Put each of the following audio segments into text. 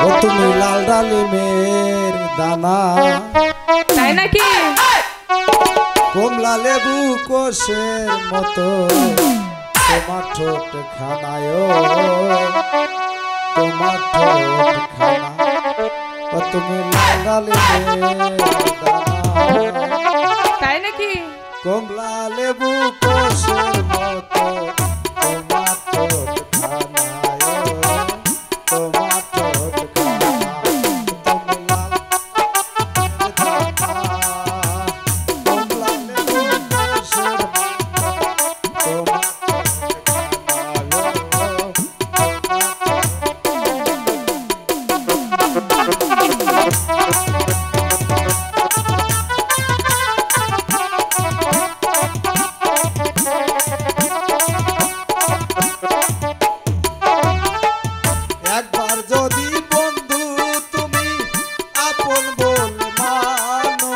ও তুমি লাল ডালিমের দানা, তাই নাকি? কমলা লেবু কোষের মতো তোমার ঠোঁট খানায়, তোমার ঠোঁট খানা। ও তুমি লাল ডালিমের দানা, তাই নাকি? কমলা লেবু কোষের মতো তোমার ঠোঁট খানায়, তোমার ঠোঁট খানা। তুমি লাল দানা, কমলা লেবু কোষের মতো তোমার একবার যদি বন্ধু তুমি আপন বল মানো,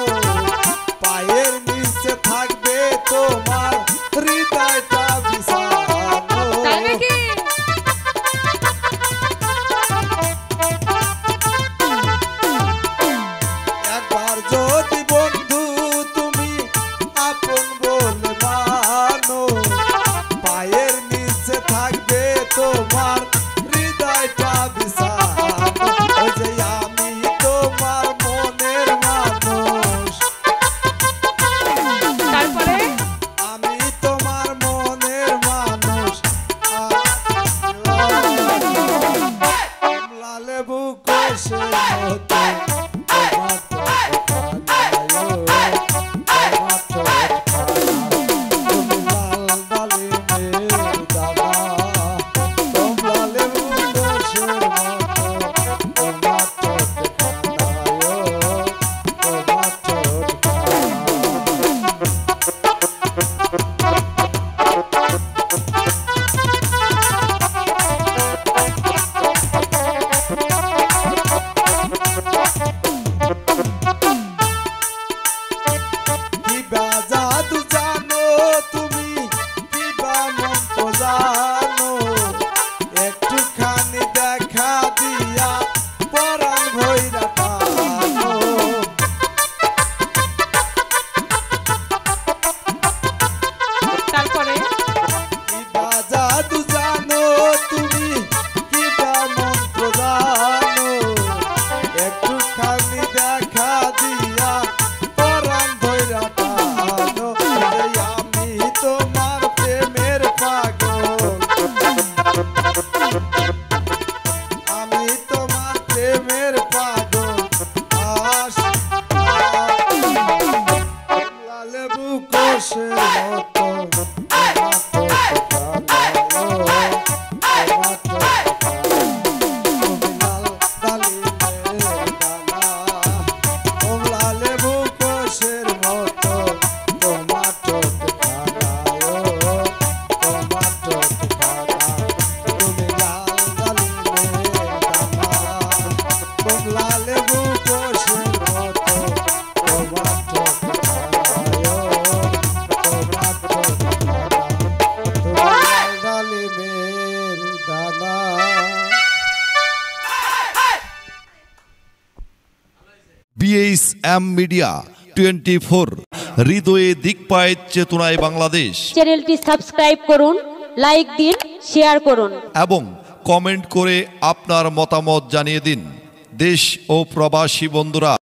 পায়ের নিচে থাকবে তোমার হৃদয়টা বিছানো। তাই নাকি? একবার যদি বন্ধু তুমি আপন বল মানো, পায়ের নিচে থাকবে তোমার হৃদয়টা বিছানো। ওই যে আমি তোমার মনের মানুষ, তারপরে আমি তোমার মনের মানুষ। কমলা লেবু কোষের মতো তোমার ঠোঁট খানায়, তোমার ঠোঁট খানা। তুমি লাল ডালিমের দানা, কমলা লেবু কোষের মতো তোমার ঠোঁট খানায়, তোমার ঠোঁট খানা। কিবা জাদু জানো তুমি, কিবা মন্ত্র জানো, একটুখানি দেখা দিয়া পরাণ ভইরা টানো। তারপরে কিবা জাদু জানো তুমি, কিবা মন্ত্র জানো, একটুখানি দেখা দিয়া পরাণ ভইরা টানো। এই আমি তোমার প্রেমের পাগল, আমি তোমার প্রেমের পাগল। কমলা লেবু কোষের মতো তোমার ঠোঁট খানায়, তোমার ঠোঁট খানা। তুমি লাল ডালিমের দানা, কমলা লেবু কোষের মতো তোমার ঠোঁট খানায়, তোমার ঠোঁট খানা। তুমি লাল ডালিমের দানা, কমলা লেবু কোষের মতো তোমার ঠোঁট খানায়, তোমার ঠোঁট খানা। তুমি লাল ডালিমের দানা। BHM মিডিয়া 24, হৃদয়ে দিকপায় চেতনায় বাংলাদেশ। চ্যানেলটি সাবস্ক্রাইব করুন, লাইক দিন, শেয়ার করুন এবং কমেন্ট করে আপনার মতামত জানিয়ে দিন। দেশ ও প্রবাসী বন্ধুরা